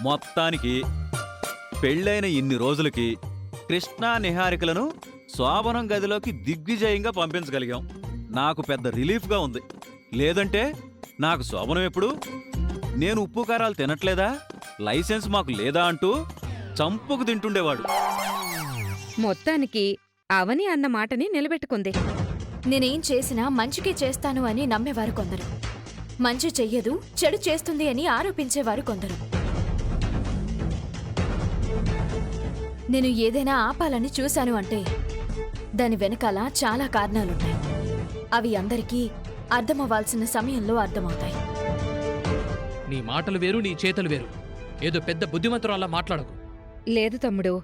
మొత్తానికి పెళ్ళైన ఇన్ని రోజులకి కృష్ణా నిహారికలను శోభనం గదిలోకి దిగ్విజయంగా పంపించగలిగాం. నాకు పెద్ద రిలీఫ్గా ఉంది. లేదంటే నాకు శోభనం ఎప్పుడు, నేను ఉప్పు కారాలు తినట్లేదా, లైసెన్స్ మాకు లేదా అంటూ చంపుకు తింటుండేవాడు. మొత్తానికి అవని అన్న మాటని నిలబెట్టుకుంది. నేనేం చేసినా మంచికే చేస్తాను అని నమ్మేవారు కొందరు, మంచి చెయ్యదు చెడు చేస్తుంది అని ఆరోపించేవారు కొందరు. నేను ఏదైనా ఆపాలని చూశాను అంటే దాని వెనకాల చాలా కారణాలుంటాయి. అవి అందరికీ అర్థమవ్వాల్సిన సమయంలో అర్థమవుతాయి. నీ మాటలు వేరు, నీ చేతులు వేరు. ఏదో పెద్ద బుద్ధిమంతురాలా మాట్లాడకు. లేదు తమ్ముడు,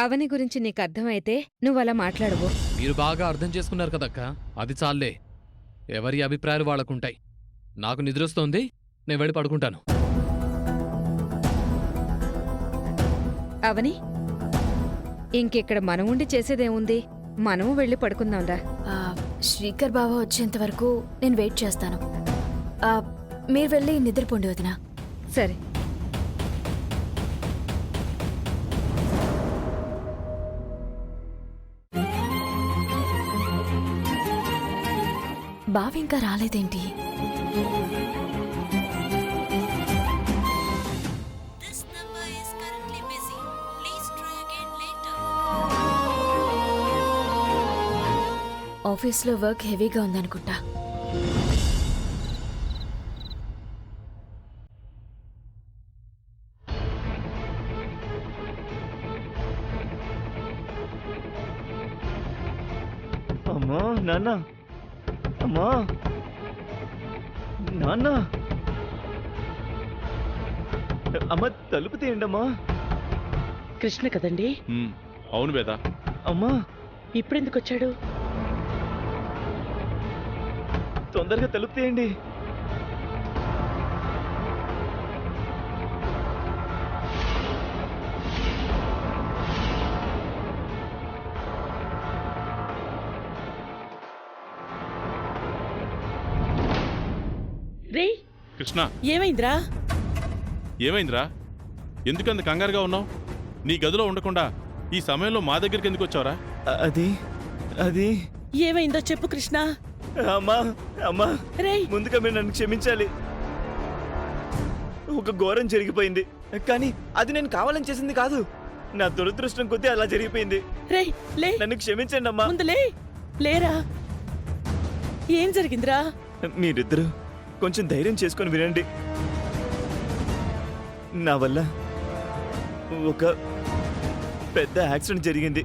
అవని గురించి నీకు అర్థమైతే నువ్వలా మాట్లాడవు. మీరు బాగా అర్థం చేసుకున్నారు కదక్క, అది చాలే. ఎవరి అభిప్రాయాలు వాళ్ళకుంటాయి. నాకు నిద్రొస్తోంది, నేను వెళ్ళి పడుకుంటాను. అవని, ఇంకెక్కడ మనం ఉండి చేసేదేముంది, మనము వెళ్ళి పడుకుందాంరా. శ్రీకర్ బావ వచ్చేంత వరకు నేను వెయిట్ చేస్తాను. మీరు వెళ్ళి నిద్రపోండి వదినా. సరే. బావ ఇంకా రాలేదేంటి? ఆఫీస్లో వర్క్ హెవీగా ఉందనుకుంటా. అమ్మా నాన్న, అమ్మా నాన్న, అమ్మ తలుపు తీయండమ్మా. కృష్ణ కదండి? అవును వేద. అమ్మా ఇప్పుడెందుకు వచ్చాడు? తొందరగా తలుపు తీయండి. రే కృష్ణ, ఏమైందిరా? ఏమైందిరా? ఎందుకంత కంగారుగా ఉన్నావు? నీ గదిలో ఉండకుండా ఈ సమయంలో మా దగ్గరికి ఎందుకు వచ్చావురా? అది అది ఏమైందో చెప్పు కృష్ణ. అమ్మా అమ్మా, రేయ్ ముందుగా మీరు నన్ను క్షమించాలి. ఒక ఘోరం జరిగిపోయింది, కానీ అది నేను కావాలని చేసింది కాదు. నా దురదృష్టం కొద్దీ అలా జరిగిపోయింది. రేయ్ లే, నన్ను క్షమించండి అమ్మా. ముందు లేరా. ఏం జరిగిందిరా? మీరిద్దరూ కొంచెం ధైర్యం చేసుకొని వినండి. నా వల్ల ఒక పెద్ద యాక్సిడెంట్ జరిగింది.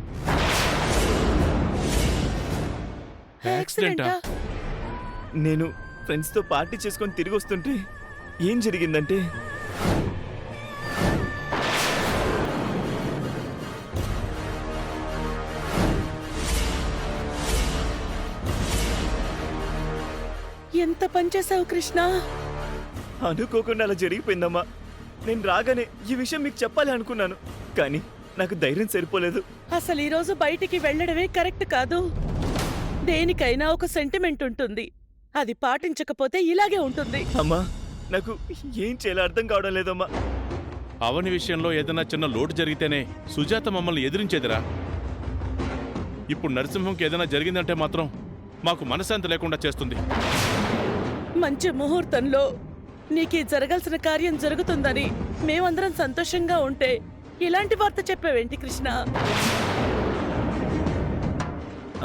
యాక్సిడెంటా? నేను ఫ్రెండ్స్తో పార్టీ చేసుకొని తిరిగి వస్తుంటే ఏం జరిగిందంటే, ఎంత పనిచేసావు కృష్ణ? అనుకోకుండా అలా జరిగిపోయిందమ్మా. నేను రాగానే ఈ విషయం మీకు చెప్పాలి అనుకున్నాను, కానీ నాకు ధైర్యం సరిపోలేదు. అసలు ఈరోజు బయటికి వెళ్ళడమే కరెక్ట్ కాదు. దేనికైనా ఒక సెంటిమెంట్ ఉంటుంది, అది పాటించకపోతే ఇలాగే ఉంటుంది. అమ్మా, నాకు ఏం చేయాలో అర్థం కావడం లేదమ్మా. అవని విషయంలో ఏదైనా చిన్న లోటు జరిగితేనే సుజాత మమ్మల్ని ఎదిరించేదిరా. ఇప్పుడు నరసింహంకి ఏదైనా జరిగిందంటే మాత్రం మాకు మనశ్శాంతి లేకుండా చేస్తుంది. మంచి ముహూర్తంలో నీకీ జరగాల్సిన కార్యం జరుగుతుందని మేమందరం సంతోషంగా ఉంటే ఇలాంటి వార్త చెప్పావేంటి కృష్ణ?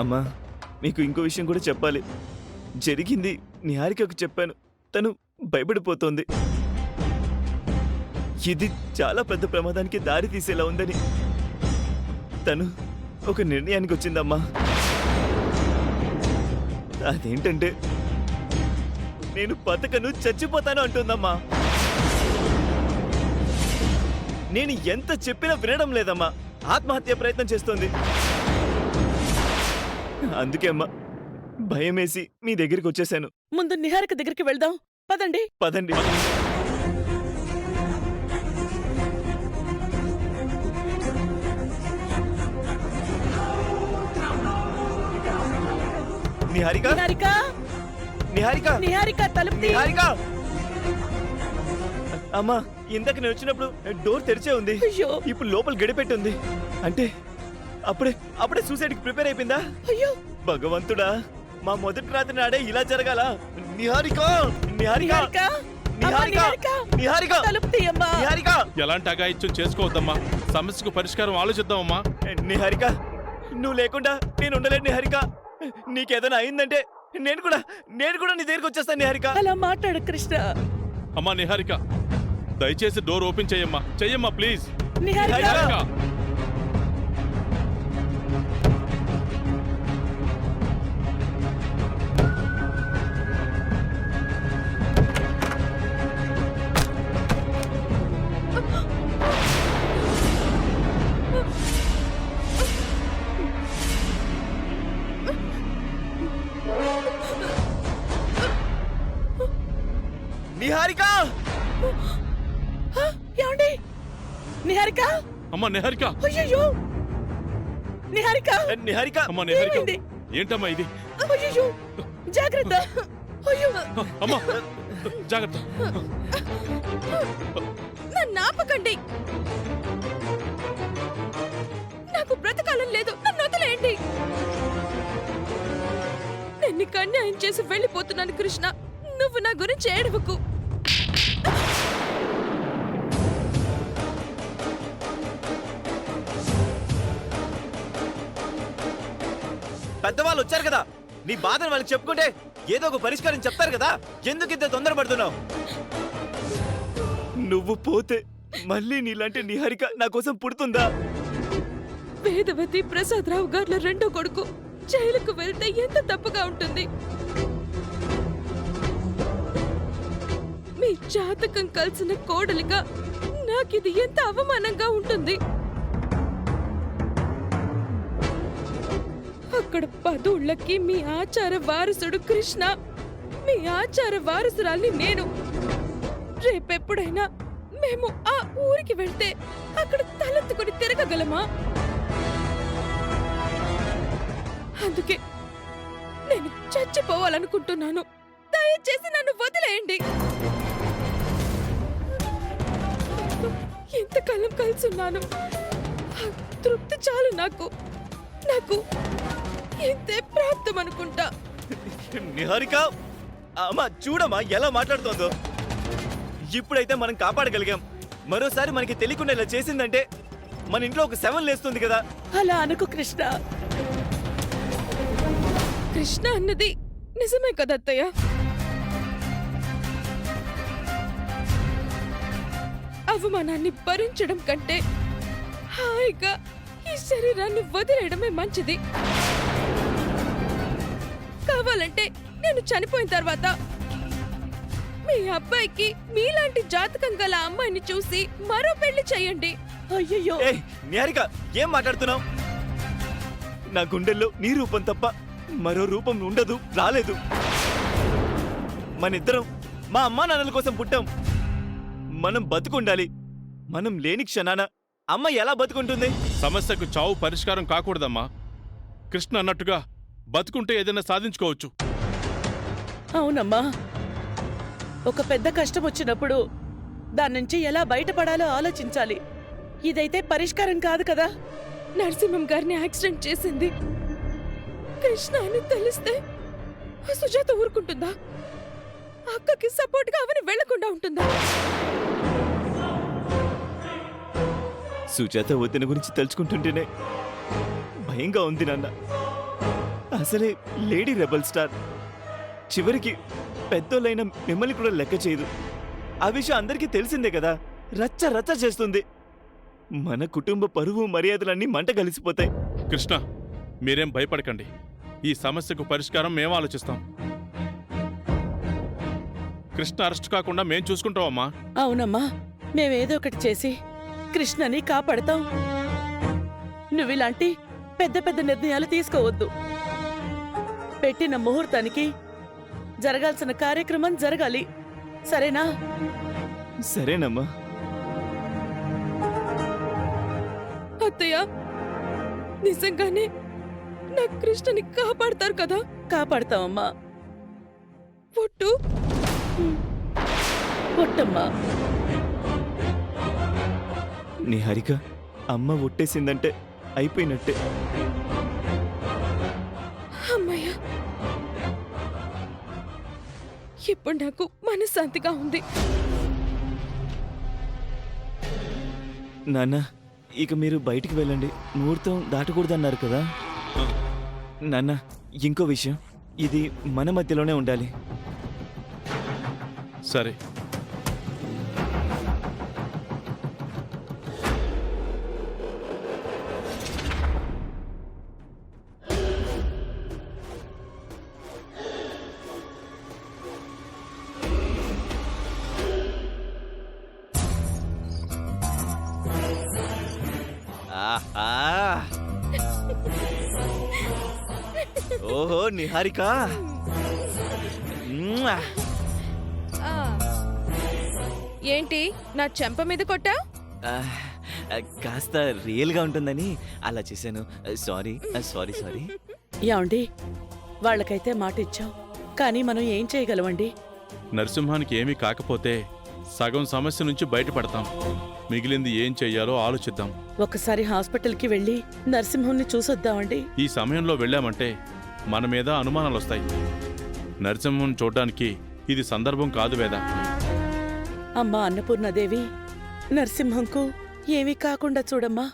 అమ్మా, మీకు ఇంకో విషయం కూడా చెప్పాలి. జరిగింది నిహారికకు చెప్పాను, తను భయపడిపోతోంది. ఇది చాలా పెద్ద ప్రమాదానికి దారి తీసేలా ఉందని తను ఒక నిర్ణయానికి వచ్చిందమ్మా. అదేంటంటే, నేను బతకను, చచ్చిపోతాను అంటుందమ్మా. నేను ఎంత చెప్పినా వినడం లేదమ్మా. ఆత్మహత్య ప్రయత్నం చేస్తోంది. అందుకే అమ్మా భయమేసి మీ దగ్గరికి వచ్చేసాను. ముందు నిహారిక దగ్గరికి వెళ్దాం పదండి. పదండి. నిహారిక, నిహారిక, నిహారిక, నిహారిక తలుపు తీ. నిహారిక, అమ్మా ఇందాక నేను వచ్చినప్పుడు డోర్ తెరిచే ఉంది. అయ్యో ఇప్పుడు లోపల గడిపెట్టి ఉంది. అంటే అప్పుడే సూసైడ్కి ప్రిపేర్ అయిపోయిందా? అయ్యో భగవంతుడా, మా మొదటి రాత్రి నాడే ఇలా జరగాల. నిహారిక నిహారిక నిహారిక అమ్మా, నిహారిక నిహారిక! నిహారిక తలుపు తీయమ్మా. నిహారిక ఎలాంటి అగాయిత్యం చేసుకోవద్దమ్మా. సమస్యకు పరిష్కారం ఆలోచిద్దామమ్మా. నిహారిక నువ్వు లేకుండా నేను ఉండలేను నిహారిక. నీకేదైనా అయిందంటే నేను కూడా నీ దగ్గరికి వచ్చేస్తాను నిహారిక. అలా మాట్లాడు కృష్ణ. అమ్మా నిహారిక, దయచేసి డోర్ ఓపెన్ చెయ్యమ్మా ప్లీజ్. నిహారిక నిహారిక నిహారిక ఏమండి నిహారిక అమ్మా నిహారిక అయ్యో నిహారిక నిహారిక అమ్మా నిహారిక ఏమైంది? ఏంటమ్మా ఇది? అయ్యో జాగ్రత్త. అయ్యో అమ్మా జాగ్రత్త. నన్ను ఆపకండి. నాకు బ్రతకాలం లేదు, నన్ను వదిలేయండి. నేను నీకు అన్యాయం చేసి వెళ్ళిపోతున్నాను కృష్ణ. నువ్వు నా గురించి ఏడవకు. పెద్దవాళ్ళు వచ్చారు కదా, నీ బాధను వాళ్ళకి చెప్పుకుంటే ఏదో ఒక పరిష్కారం చెప్తారు కదా. ఎందుకు ఇంత తొందరపడుతున్నావు? నువ్వు పోతే మళ్ళీ నీలాంటి నిహారిక నా కోసం పుడుతుందా? వేదవతి ప్రసాదరావు గార్ల రెండో కొడుకు జైలుకు వెళ్తే ఎంత తప్పుగా ఉంటుంది. మీ జాతకం కలిసిన కోడలిగా నాకిది ఎంత అవమానంగా ఉంటుంది. అక్కడ పదుళ్ళకి మీ ఆచార వారసుడు కృష్ణ, మీ ఆచార వారసురాల్ని నేను. రేపెప్పుడైనా మేము ఆ ఊరికి వెళ్తే అక్కడ తలెత్తుకుని తిరగగలమా? అందుకే నేను చచ్చిపోవాలనుకుంటున్నాను. దయచేసి నన్ను వదిలేయండి. ఎంతకాలం కలుసున్నాను, ఆ తృప్తి చాలు నాకు. ఇంతే ప్రాప్తం అనుకుంటా. నిహారిక అమ్మా చూడమ్మా ఎలా మాట్లాడుతోందో. ఇప్పుడైతే మనం కాపాడగలిగాం. మరోసారి మనకి తెలియకుండా ఇలా చేసిందంటే మన ఇంట్లో ఒక శవం లేస్తుంది కదా. అలా అనుకు కృష్ణ. కృష్ణ అన్నది నిజమే కదా అత్తయ్య. అవమానాన్ని భరించడం కంటే హాయిగా ఈ శరీరాన్ని వదిలేయడమే మంచిది. కావాలంటే నేను చనిపోయిన తర్వాత మీ అబ్బాయికి మీలాంటి జాతకం గల అమ్మాయిని చూసి మరో పెళ్లి చేయండి. అయ్యో ఏయ్ నిహారిక ఏం మాట్లాడుతున్నావు? నా గుండెల్లో నీ రూపం తప్ప మరో రూపం ఉండదు, రాలేదు. మనిద్దరం మా అమ్మా నాన్నల కోసం పుట్టాం. మనం బతుకుండాలి. మనం లేని క్షణాన అమ్మ ఎలా బతుకుంటుంది? సమస్యకు చావు పరిష్కారం కాకూడదమ్మా. కృష్ణ అన్నట్టుగా బతుకుంటే ఏదైనా సాధించుకోవచ్చు. అవునమ్మా, ఒక పెద్ద కష్టం వచ్చినప్పుడు దాని నుంచి ఎలా బయటపడాలో ఆలోచించాలి. ఇదైతే పరిష్కారం కాదు కదా. నరసింహం గారిని యాక్సిడెంట్ చేసింది కృష్ణ అని తెలిస్తే ఆ సుజాత ఊరుకుంటుందా? అక్కకి సపోర్ట్ గా అవని వెళ్లకుండా ఉంటుందా? సుజాత వదిన గురించి తలుచుకుంటుంటేనే భయంగా ఉంది నాన్న. అసలే లేడీ రెబల్ స్టార్. చివరికి పెద్దోళ్ళైన మిమ్మల్ని కూడా లెక్క చేయదు. ఆ విషయం అందరికీ తెలిసిందే కదా. రచ్చ రచ్చ చేస్తుంది. మన కుటుంబ పరువు మర్యాదలన్నీ మంట కలిసిపోతాయి. కృష్ణ మీరేం భయపడకండి. ఈ సమస్యకు పరిష్కారం మేము ఆలోచిస్తాం. కృష్ణ అరెస్ట్ కాకుండా మేం చూసుకుంటామమ్మా. అవునమ్మా, మేమేదో ఒకటి చేసి కృష్ణని కాపాడతాం. నువ్విలాంటి పెద్ద పెద్ద నిర్ణయాలు తీసుకోవద్దు. పెట్టిన ముహూర్తానికి జరగాల్సిన కార్యక్రమం జరగాలి, సరేనా? సరేనమ్మా. అత్తయ్య నిజంగానే నా కృష్ణని కాపాడతారు కదా? కాపాడతామమ్మా. పొట్టు పుట్టమ్మా. నిహారిక అమ్మ ఒట్టేసిందంటే అయిపోయినట్టే. అమ్మయ్య, ఇప్పుడు నాకు మనశ్శాంతిగా ఉంది. నాన్న, ఇక మీరు బయటికి వెళ్ళండి. ముహూర్తం దాటకూడదన్నారు కదా. నాన్న, ఇంకో విషయం, ఇది మన మధ్యలోనే ఉండాలి. సరే. ఆహా! ఓహో నిహారిక, మ్మ్. ఆ. ఏంటి నా చెంప మీద కొట్టా? ఆ, కాస్త రియల్గా ఉంటుందని అలా చేశాను. Sorry sorry sorry. యాండి, వాళ్ళకైతే మాట ఇచ్చాం, కానీ మనం ఏం చేయగలమండి? నరసింహానికి ఏమీ కాకపోతే సగం సమస్య నుంచి బయటపడతాం. మిగిలింది ఏం చెయ్యాలో ఆలోచిద్దాం. ఒకసారి హాస్పిటల్కి వెళ్ళి నరసింహంని చూసొద్దామండి. ఈ సమయంలో వెళ్ళామంటే మన మీద అనుమానాలొస్తాయి. నరసింహం చూడ్డానికి ఇది సందర్భం కాదు వేద. అమ్మా అన్నపూర్ణదేవి, నరసింహంకు ఏమీ కాకుండా చూడమ్మా.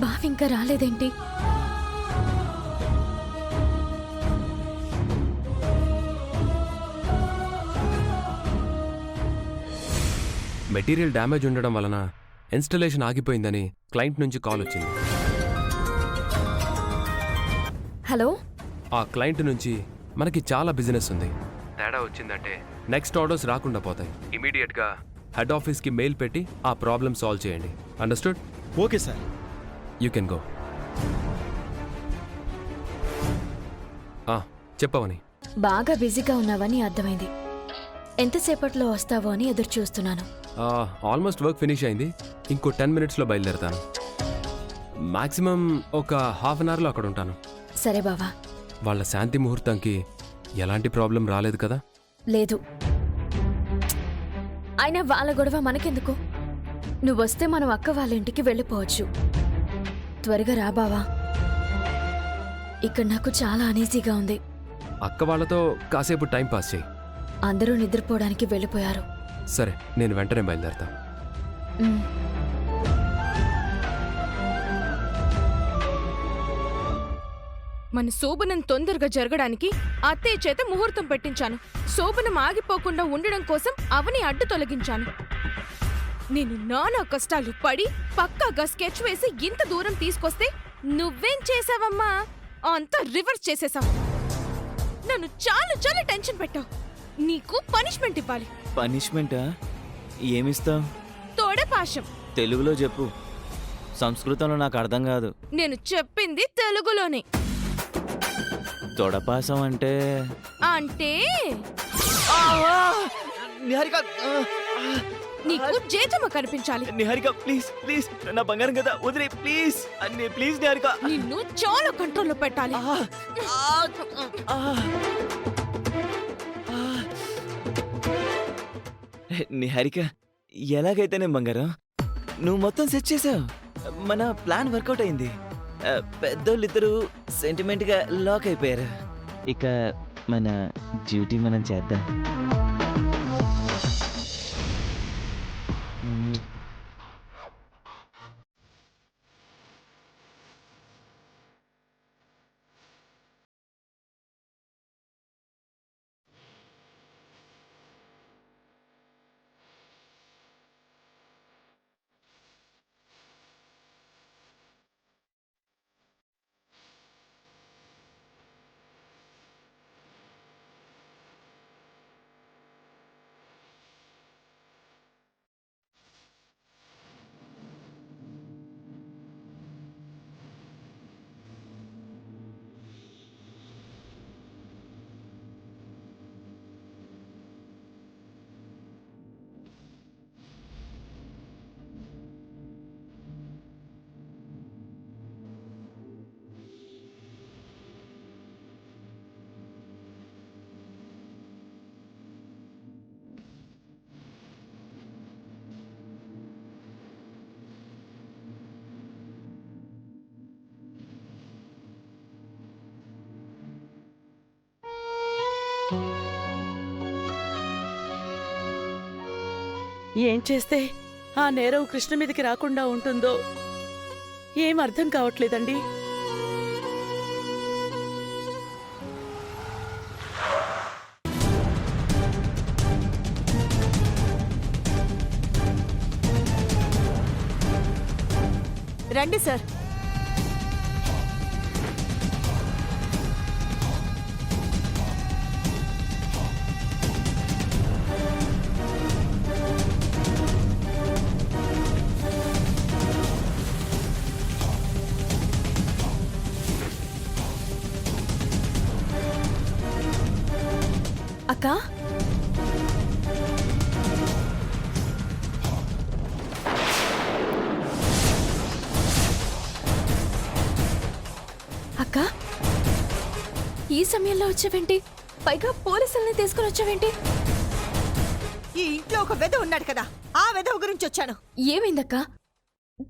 బావింకా రాలేదేంటి? మెటీరియల్ డ్యామేజ్ ఉండడం వలన ఇన్స్టలేషన్ ఆగిపోయిందని క్లయింట్ నుంచి కాల్ వచ్చింది. హలో, ఆ క్లయింట్ నుంచి మనకి చాలా బిజినెస్ ఉంది. తేడా వచ్చిందంటే నెక్స్ట్ ఆర్డర్స్ రాకుండా పోతాయి. ఇమీడియట్గా హెడ్ ఆఫీస్కి మెయిల్ పెట్టి ఆ ప్రాబ్లమ్ సాల్వ్ చేయండి. Understood? Okay sir. You can go. చెప్పవని. బాగా బిజీగా ఉన్నావని అర్థమైంది. ఎంతసేపట్లో వస్తావో అని ఎదురు చూస్తున్నాను. ఆల్మోస్ట్ వర్క్ ఫినిష్ అయింది. ఇంకో 10 minutesలో బయలుదేరుతాను. మాక్సిమం ఒక హాఫ్ అన్ అవర్లో అక్కడ ఉంటాను. సరే బావా. వాళ్ళ శాంతి ముహూర్తంకి ఎలాంటి ప్రాబ్లం రాలేదు కదా? లేదు. అయినా వాళ్ళ గొడవ మనకెందుకు? నువ్వొస్తే మనం అక్క వాళ్ళ ఇంటికి వెళ్ళిపోవచ్చు. త్వరగా రా బావా. ఇక్కడ నాకు చాలా అనీజీగా ఉంది. అక్క వాళ్ళతో కాసేపు టైం పాస్ చేయి. అందరూ నిద్రపోవడానికి వెళ్ళిపోయారు. సరే, నేను వెంటనే బయలుదేరతా. ఉమ్. మన శోభనం తొందరగా జరగడానికి అత్తయ్య చేత ముహూర్తం పెట్టించాను. శోభనం ఆగిపోకుండా ఉండడం కోసం అవని అడ్డు తొలగించాను. నేను నానా కష్టాలు పడి పక్కాగా స్కెచ్ వేసి ఇంత దూరం తీసుకొస్తే నువ్వేం చేసావమ్మా? అంతా రివర్స్ చేసేసావు. నన్ను చాలా చాలా టెన్షన్ పెట్టావు. నీకు పనిష్మెంట్ ఇవ్వాలి. పనిష్మెంటా? ఏమిస్తావు? తోడపాశం. తెలుగులో చెప్పు, సంస్కృతంలో నాకు అర్థం కాదు. నేను చెప్పింది తెలుగులోనే. తొడపాసం అంటే అంటే నిహారిక, నీకు జేజమ్మ కనిపించాలి. నిహారిక ప్లీజ్ ప్లీజ్, నా బంగారం కదా, వదిలే ప్లీజ్. ప్లీజ్ నిహారిక. నిన్ను చాలా కంట్రోల్లో పెట్టాలి. నిహారిక, ఎలాగైతేనే బంగారం, నువ్వు మొత్తం సెట్ చేసావు. మన ప్లాన్ వర్కౌట్ అయింది. పెద్దోళ్ళిద్దరూ సెంటిమెంట్గా లాక్ అయిపోయారు. ఇక మన డ్యూటీ మనం చేద్దాం. ఏం చేస్తే ఆ నేరం కృష్ణ మీదకి రాకుండా ఉంటుందో ఏం అర్థం కావట్లేదండి. రండి సార్. అక్కా అక్కా ఈ సమయంలో వచ్చావేంటి? పైగా పోలీసుల్ని తీసుకుని వచ్చావేంటి? ఈ ఇంట్లో ఒక వెధవ ఉన్నాడు కదా, ఆ వెధవ గురించి వచ్చాను. ఏమైందక్కా?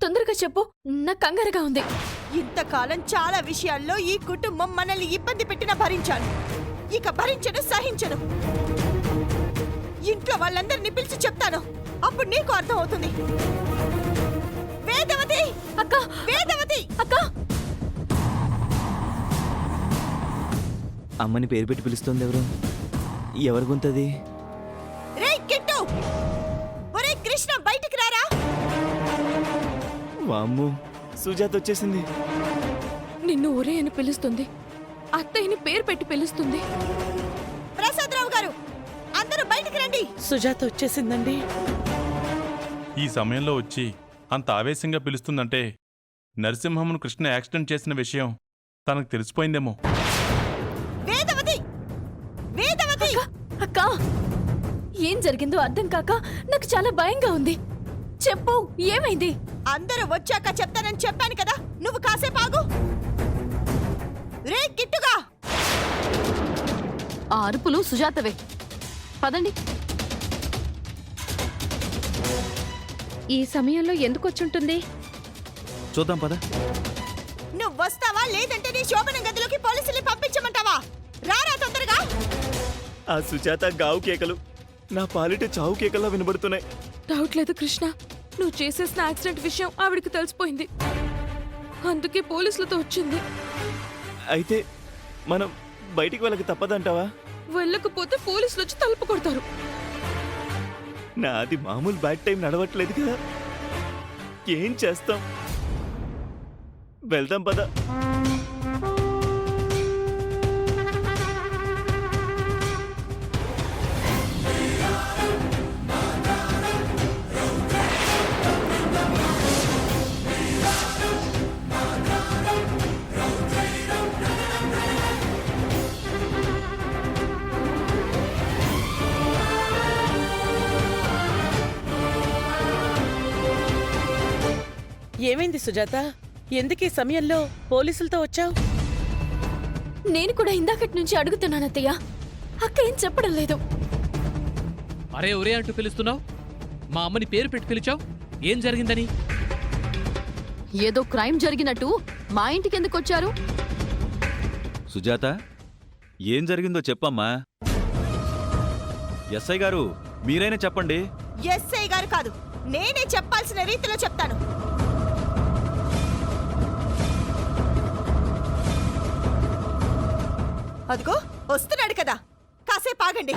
తొందరగా చెప్పు, నాకు కంగారుగా ఉంది. ఇంతకాలం చాలా విషయాల్లో ఈ కుటుంబం మనల్ని ఇబ్బంది పెట్టినా భరించాను. ఇక భరించను, సహించను. ఇంట్లో వాళ్ళందరినీ పిలిచి చెప్తాను, అప్పుడు నీకు అర్థం అవుతుంది. వేదవతి! అక్కా! వేదవతి! అక్కా! అమ్మని పేరు పెట్టి పిలుస్తుంది ఎవరు? ఎవరి గుంతది? రేయ్ కిట్టు! ఒరే కృష్ణ, బయటికి రారా! వామ్మో, సుజాత వచ్చేసింది. నిన్ను ఒరే అని పిలుస్తుంది, అత్తయ్యని పేరు పెట్టి పిలుస్తుంది. ప్రసాదరావు గారు, అందరూ బయటికి రండి. సుజాత వచ్చేసిందండి. ఈ సమయంలో వచ్చి అంత ఆవేశంగా పిలుస్తుందంటే నరసింహమును కృష్ణ యాక్సిడెంట్ చేసిన విషయం తనకు తెలిసిపోయిందేమో. వేదవతి! వేదవతి! అక్కా! ఏం జరిగిందో అర్థం కాక నాకు చాలా భయంగా ఉంది. చెప్పు, ఏమైంది? అందరూ వచ్చాక చెప్తానని చెప్పాను కదా, నువ్వు కాసేపు ఆగు. రే కిట్టుగా! ఆ అరుపులు సుజాతవే. పదండి. ఈ సమయంలో ఎందుకు వచ్చుంటుంది? చూద్దాం పద. నువ్వు వస్తావా లేదంటే నీ శోభనం గదిలోకి పోలీసుల్ని పంపించమంటావా? రారా తొందరగా. ఆ సుజాత గావు కేకలు నా పాలిట చావు కేకల్లా వినబడుతున్నాయి. డౌట్ లేదు కృష్ణ, నువ్వు చేసేసిన యాక్సిడెంట్ విషయం ఆవిడికి తెలిసిపోయింది, అందుకే పోలీసులతో వచ్చింది. అయితే మనం బయటికి వెళ్ళక తప్పదంటావా? వెళ్ళకపోతే పోలీసులు వచ్చి తలుపు కొడతారు. నాది మామూలు బ్యాడ్ టైం నడవట్లేదు కదా, ఏం చేస్తాం? వెళ్దాం పద. ఏమైంది సుజాత? ఎందుకు ఈ సమయంలో పోలీసులతో వచ్చావు? నేను కూడా ఇందాకటి నుంచి అడుగుతున్నాను అత్తయ్య. అక్క ఏం చెప్పడం లేదు. అరే ఒరే అంటూ పిలుస్తున్నావు, మా అమ్మని పేరు పెట్టి పిలిచావు, ఏం జరిగిందని? ఏదో క్రైమ్ జరిగినట్టు మా ఇంటికి ఎందుకు వచ్చారు? సుజాత, ఏం జరిగిందో చెప్పమ్మా. ఎస్ఐ గారు, మీరైనా చెప్పండి. ఎస్ఐ గారు కాదు, నేనే చెప్పాల్సిన రీతిలో చెప్తాను. అదిగో వస్తున్నాడు కదా, కాసేపు ఆగండి.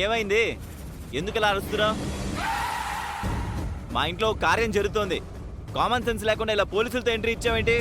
ఏమైంది? ఎందుకు ఇలా అరుస్తున్నావు? మా ఇంట్లో కార్యం జరుగుతోంది, కామన్ సెన్స్ లేకుండా ఇలా పోలీసులతో ఎంట్రీ ఇచ్చావేంటి?